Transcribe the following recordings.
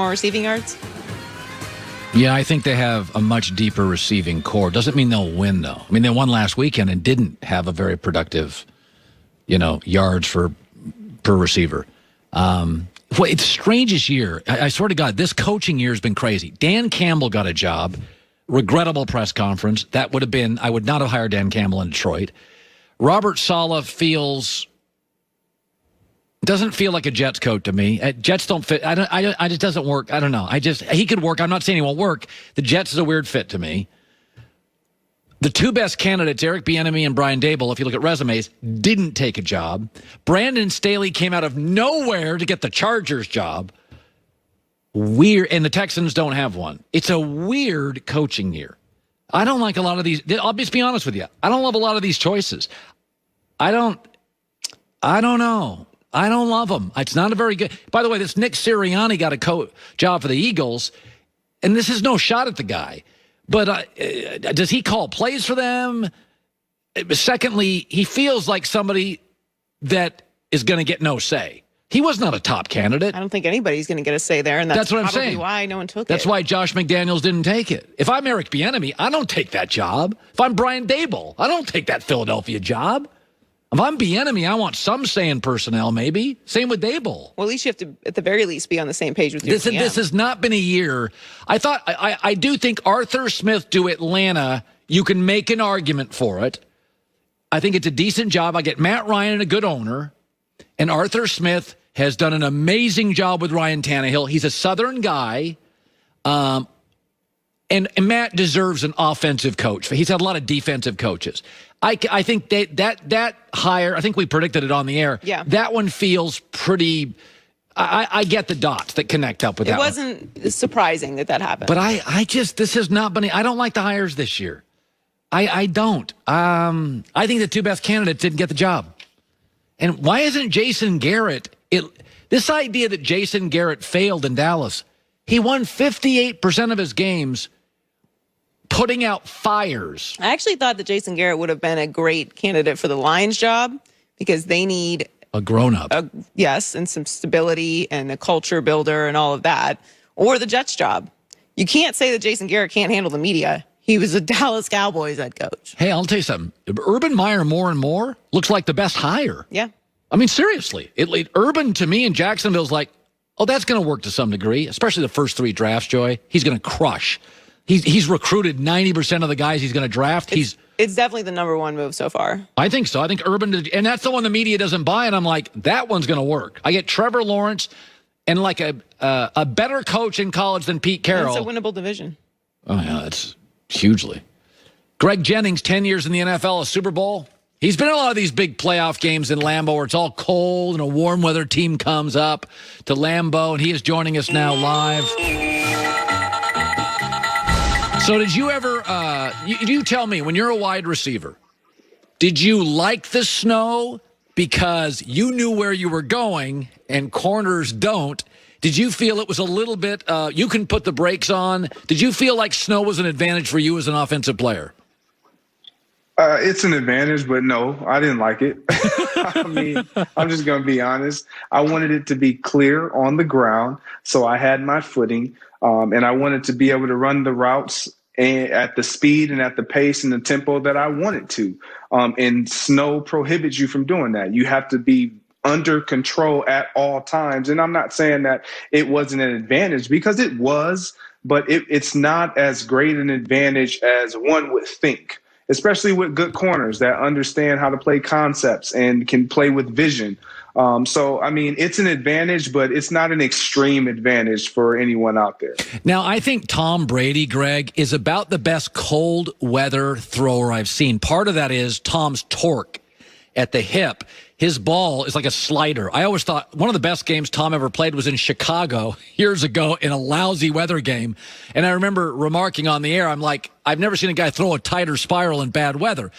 more receiving yards? Yeah, I think they have a much deeper receiving core. Doesn't mean they'll win, though. I mean, they won last weekend and didn't have a very productive, yards per receiver. It's the strangest year. I swear to God, this coaching year has been crazy. Dan Campbell got a job. Regrettable press conference. That would have been, I would not have hired Dan Campbell in Detroit. Robert Saleh doesn't feel like a Jets coach to me. Jets don't fit. I just doesn't work. I don't know. He could work. I'm not saying he won't work. The Jets is a weird fit to me. The two best candidates, Eric Bieniemy and Brian Daboll, if you look at resumes, didn't take a job. Brandon Staley came out of nowhere to get the Chargers job. Weird, and the Texans don't have one. It's a weird coaching year. I don't like a lot of these. I'll just be honest with you. I don't love a lot of these choices. I don't know. I don't love them. It's not a very good. By the way, this Nick Sirianni got a job for the Eagles, and this is no shot at the guy. But does he call plays for them? Secondly, he feels like somebody that is going to get no say. He was not a top candidate. I don't think anybody's going to get a say there, and that's what I'm probably saying. Why no one took it. That's why Josh McDaniels didn't take it. If I'm Eric Bieniemy, I don't take that job. If I'm Brian Daboll, I don't take that Philadelphia job. If I'm Bieniemy, I want some say in personnel, maybe. Same with Daboll. Well, at least you have to, at the very least, be on the same page with your GM. This has not been a year. I do think Arthur Smith to Atlanta, you can make an argument for it. I think it's a decent job. I get Matt Ryan and a good owner. And Arthur Smith has done an amazing job with Ryan Tannehill. He's a Southern guy. And Matt deserves an offensive coach. He's had a lot of defensive coaches. I think that hire, I think we predicted it on the air. Yeah. That one feels pretty, I get the dots that connect up with that one. It wasn't surprising that happened. But this has not been, I don't like the hires this year. I don't. I think the two best candidates didn't get the job. And why isn't Jason Garrett, this idea that Jason Garrett failed in Dallas, he won 58% of his games putting out fires. I actually thought that Jason Garrett would have been a great candidate for the Lions job because they need a grown-up. Yes, and some stability and a culture builder and all of that. Or the Jets job. You can't say that Jason Garrett can't handle the media. He was a Dallas Cowboys head coach. Hey, I'll tell you something. Urban Meyer more and more looks like the best hire. Yeah. I mean, seriously. Urban, to me, in Jacksonville's like, oh, that's going to work to some degree, especially the first three drafts, Joy. He's going to crush. He's recruited 90% of the guys he's going to draft. It's definitely the number one move so far. I think so. I think Urban, and that's the one the media doesn't buy, and I'm like, that one's going to work. I get Trevor Lawrence and like a better coach in college than Pete Carroll. It's a winnable division. Oh, yeah, that's hugely. Greg Jennings, 10 years in the NFL, a Super Bowl. He's been in a lot of these big playoff games in Lambeau where it's all cold and a warm weather team comes up to Lambeau, and he is joining us now live. So did you ever, you tell me, when you're a wide receiver, did you like the snow because you knew where you were going and corners don't? Did you feel it was a little bit, you can put the brakes on? Did you feel like snow was an advantage for you as an offensive player? It's an advantage, but no, I didn't like it. I mean, I'm just going to be honest. I wanted it to be clear on the ground, so I had my footing, and I wanted to be able to run the routes at the speed and at the pace and the tempo that I wanted to. And snow prohibits you from doing that. You have to be under control at all times. And I'm not saying that it wasn't an advantage, because it was, but it's not as great an advantage as one would think, especially with good corners that understand how to play concepts and can play with vision. So, I mean, it's an advantage, but it's not an extreme advantage for anyone out there. Now, I think Tom Brady, Greg, is about the best cold weather thrower I've seen. Part of that is Tom's torque at the hip. His ball is like a slider. I always thought one of the best games Tom ever played was in Chicago years ago in a lousy weather game. And I remember remarking on the air, I'm like, I've never seen a guy throw a tighter spiral in bad weather.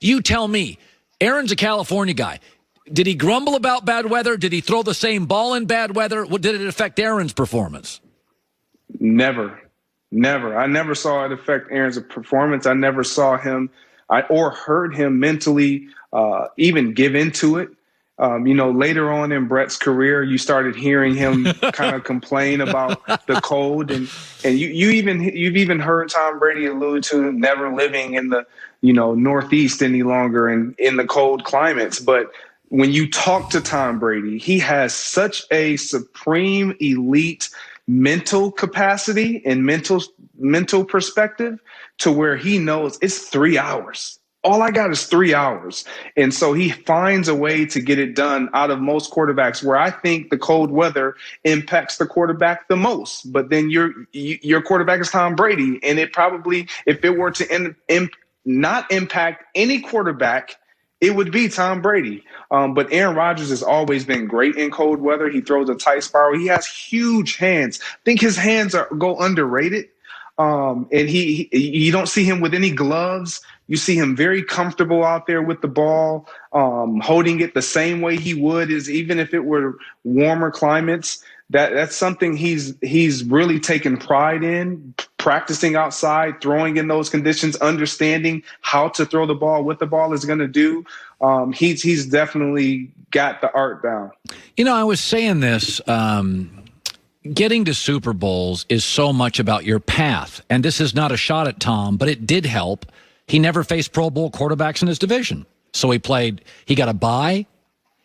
You tell me, Aaron's a California guy. Did he grumble about bad weather? Did he throw the same ball in bad weather? Did it affect Aaron's performance? Never. I never saw it affect Aaron's performance. I never saw him or heard him mentally even give into it. Later on in Brett's career, you started hearing him kind of complain about the cold, and you've even heard Tom Brady allude to never living in the Northeast any longer and in the cold climates. But when you talk to Tom Brady, he has such a supreme elite mental capacity and mental perspective to where he knows it's 3 hours. All I got is 3 hours. And so he finds a way to get it done out of most quarterbacks, where I think the cold weather impacts the quarterback the most. But then your quarterback is Tom Brady. And it probably, if it were to not impact any quarterback, it would be Tom Brady. But Aaron Rodgers has always been great in cold weather. He throws a tight spiral. He has huge hands. I think his hands go underrated. And you don't see him with any gloves. You see him very comfortable out there with the ball, holding it the same way he would as even if it were warmer climates. That's something he's really taken pride in, practicing outside, throwing in those conditions, understanding how to throw the ball, what the ball is going to do. He's definitely got the art down. I was saying this. Getting to Super Bowls is so much about your path. And this is not a shot at Tom, but it did help. He never faced Pro Bowl quarterbacks in his division. So he got a bye.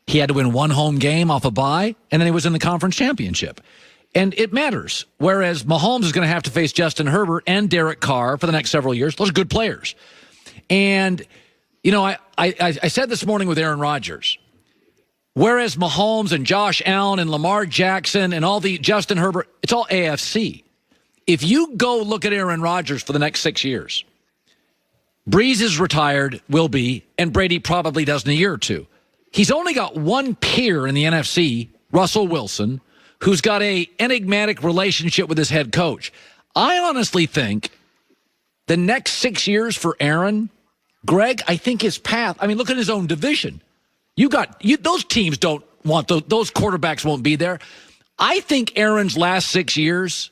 He had to win one home game off a bye, and then he was in the conference championship. And it matters. Whereas Mahomes is going to have to face Justin Herbert and Derek Carr for the next several years. Those are good players. And, I said this morning with Aaron Rodgers, whereas Mahomes and Josh Allen and Lamar Jackson and all the Justin Herbert, it's all AFC. If you go look at Aaron Rodgers for the next 6 years, Breeze is retired, will be, and Brady probably does in a year or two. He's only got one peer in the NFC, Russell Wilson, who's got an enigmatic relationship with his head coach. I honestly think the next 6 years for Aaron, Greg, I think his path, look at his own division. Those teams don't want those quarterbacks won't be there. I think Aaron's last 6 years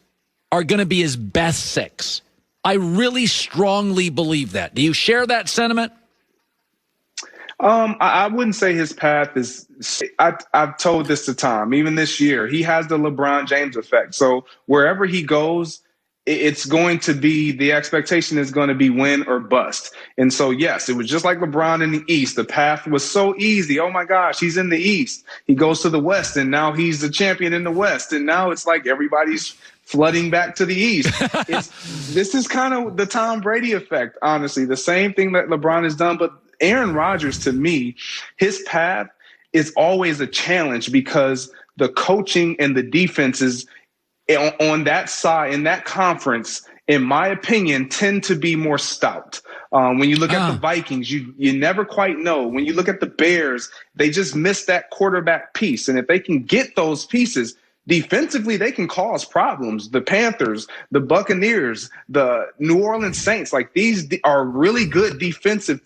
are going to be his best 6. I really strongly believe that. Do you share that sentiment? I wouldn't say his path is. I've told this to Tom. Even this year, he has the LeBron James effect. So wherever he goes, it's going to be, the expectation is going to be win or bust. And so, yes, it was just like LeBron in the East. The path was so easy. Oh, my gosh, he's in the East. He goes to the West, and now he's the champion in the West. And now it's like everybody's flooding back to the East. This is kind of the Tom Brady effect, honestly. The same thing that LeBron has done. But Aaron Rodgers, to me, his path is always a challenge because the coaching and the defenses on that side, in that conference, in my opinion, tend to be more stout. When you look at the Vikings, you never quite know. When you look at the Bears, they just miss that quarterback piece. And if they can get those pieces, defensively, they can cause problems. The Panthers, the Buccaneers, the New Orleans Saints, like these are really good defensive teams.